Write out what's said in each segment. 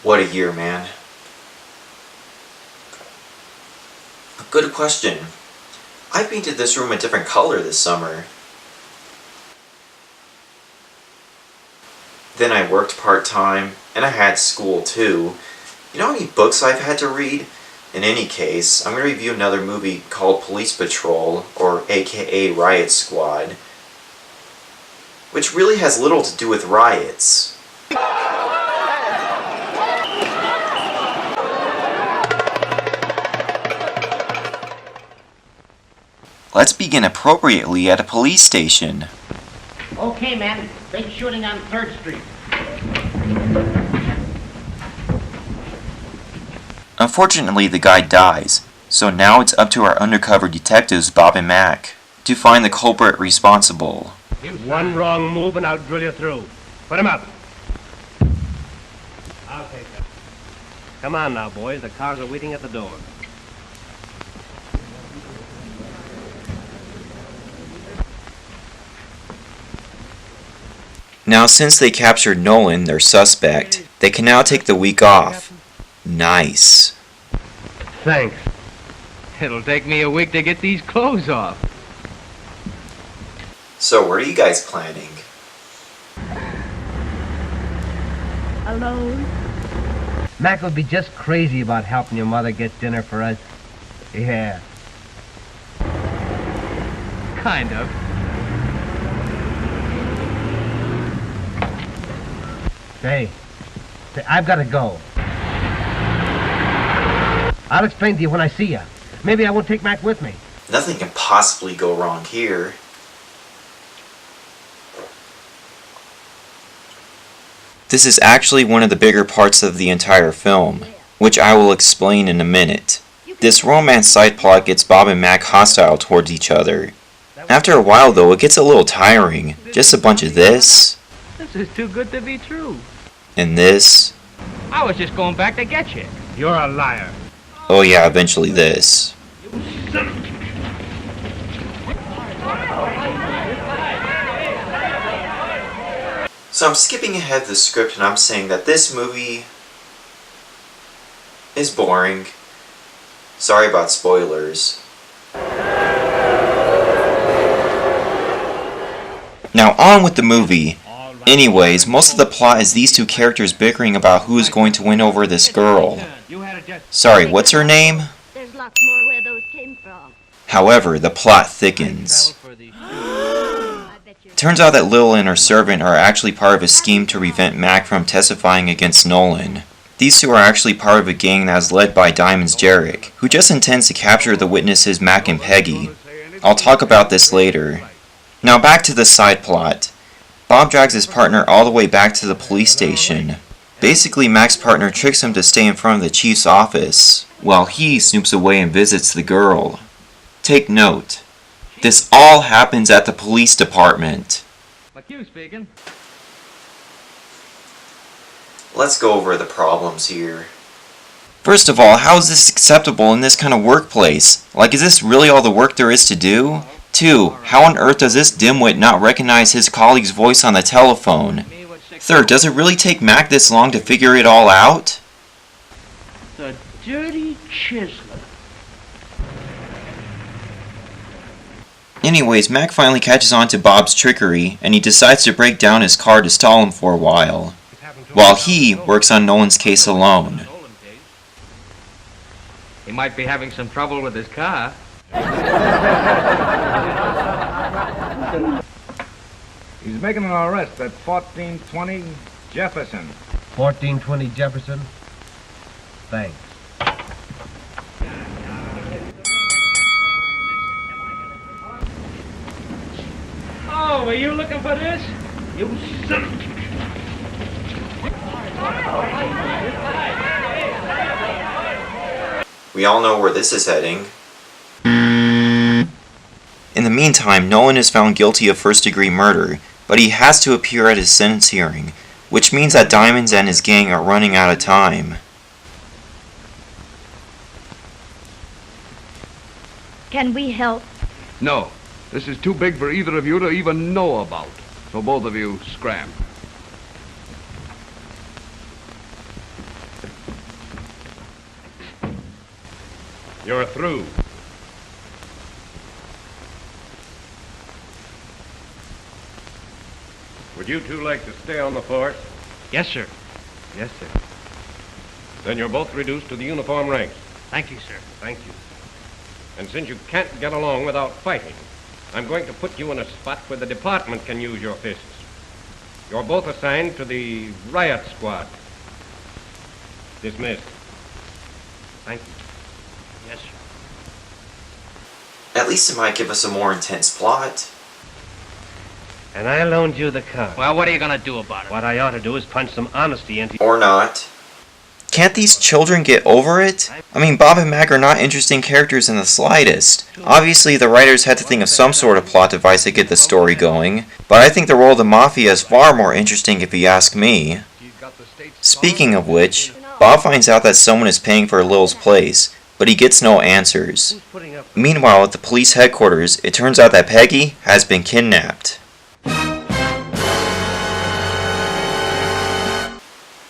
What a year, man. Good question. I painted this room a different color this summer. Then I worked part-time, and I had school too. You know how many books I've had to read? In any case, I'm going to review another movie called Police Patrol, or aka Riot Squad, which really has little to do with riots. Let's begin appropriately at a police station. Okay, man. Big shooting on 3rd Street. Unfortunately, the guy dies, so now it's up to our undercover detectives, Bob and Mac, to find the culprit responsible. One wrong move and I'll drill you through. Put him up. I'll take that. Come on now, boys. The cars are waiting at the door. Now, since they captured Nolan, their suspect, they can now take the week off. Nice. Thanks. It'll take me a week to get these clothes off. So, what are you guys planning? Alone? Mac would be just crazy about helping your mother get dinner for us. Yeah. Kind of. Say, I've got to go. I'll explain to you when I see you. Maybe I won't take Mac with me. Nothing can possibly go wrong here. This is actually one of the bigger parts of the entire film, which I will explain in a minute. This romance side plot gets Bob and Mac hostile towards each other. After a while though, it gets a little tiring. Just a bunch of this, This is too good to be true. and this. I was just going back to get you. You're a liar. Oh yeah, eventually this. So I'm skipping ahead the script and I'm saying that this movie is boring. Sorry about spoilers. Now on with the movie. Anyways, most of the plot is these two characters bickering about who is going to win over this girl. Sorry, what's her name? There's lots more where those came from. However, the plot thickens. Turns out that Lil and her servant are actually part of a scheme to prevent Mac from testifying against Nolan. These two are actually part of a gang that is led by Diamonds Jarek, who just intends to capture the witnesses Mac and Peggy. I'll talk about this later. Now back to the side plot. Bob drags his partner all the way back to the police station. Basically, Mac's partner tricks him to stay in front of the chief's office, while he snoops away and visits the girl. Take note. This all happens at the police department. Like you speaking. Let's go over the problems here. First of all, how is this acceptable in this kind of workplace? Like, is this really all the work there is to do? 2. How on earth does this dimwit not recognize his colleague's voice on the telephone? 3rd, does it really take Mac this long to figure it all out? The dirty chiseler. Anyways, Mac finally catches on to Bob's trickery, and he decides to break down his car to stall him for a while he works on Nolan's case alone. He might be having some trouble with his car. He's making an arrest at 1420 Jefferson. 1420 Jefferson. Thanks. Oh, were you looking for this? You son of... We all know where this is heading. In the meantime, Nolan is found guilty of first-degree murder, but he has to appear at his sentence hearing, which means that Diamonds and his gang are running out of time. Can we help? No. This is too big for either of you to even know about. So both of you scram. You're through. Would you two like to stay on the force? Yes, sir. Yes, sir. Then you're both reduced to the uniform ranks. Thank you, sir. Thank you. And since you can't get along without fighting, I'm going to put you in a spot where the department can use your fists. You're both assigned to the riot squad. Dismissed. Thank you. Yes, sir. At least it might give us a more intense plot. And I loaned you the car. Well, what are you gonna do about it? What I ought to do is punch some honesty into Or not. Can't these children get over it? I mean, Bob and Mac are not interesting characters in the slightest. Obviously, the writers had to think of some sort of plot device to get the story going, but I think the role of the Mafia is far more interesting if you ask me. Speaking of which, Bob finds out that someone is paying for Lil's place, but he gets no answers. Meanwhile, at the police headquarters, it turns out that Peggy has been kidnapped.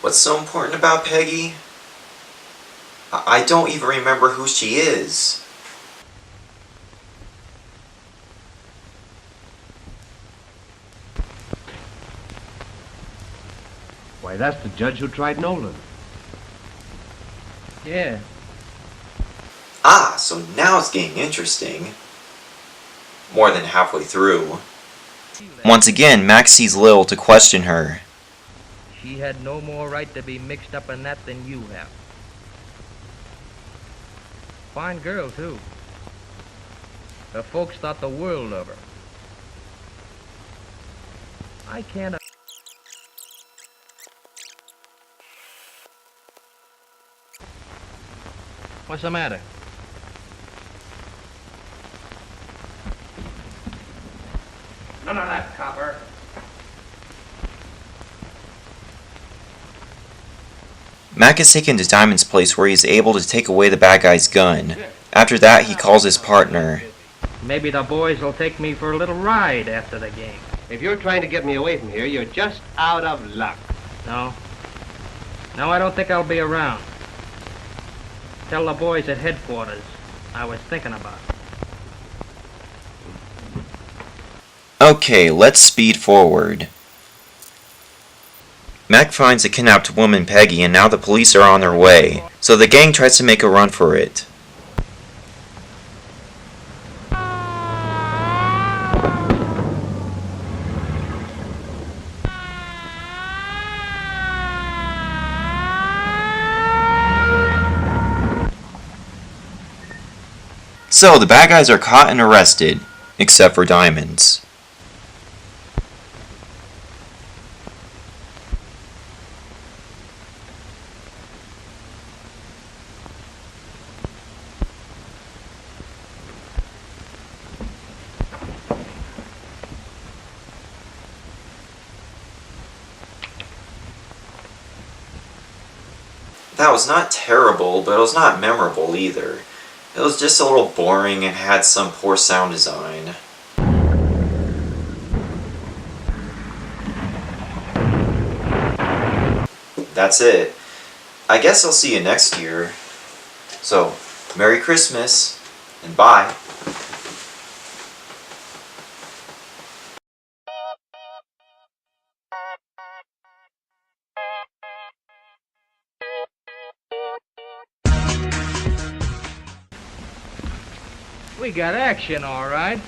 What's so important about Peggy? I don't even remember who she is. Why, that's the judge who tried Nolan. Yeah. Ah, so now it's getting interesting. More than halfway through. Once again, Max sees Lil to question her. She had no more right to be mixed up in that than you have. Fine girl, too. Her folks thought the world of her. I can't... What's the matter? None of that, copper. Mac is taken to Diamond's place where he is able to take away the bad guy's gun. After that, he calls his partner. Maybe the boys will take me for a little ride after the game. If you're trying to get me away from here, you're just out of luck. No? No, I don't think I'll be around. Tell the boys at headquarters I was thinking about it. Okay, let's speed forward. Mac finds the kidnapped woman Peggy, and now the police are on their way, so the gang tries to make a run for it. So the bad guys are caught and arrested, except for Diamonds. That was not terrible, but it was not memorable either. It was just a little boring and had some poor sound design. That's it. I guess I'll see you next year. So, Merry Christmas, and bye. We got action, all right.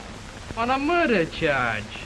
On a murder charge.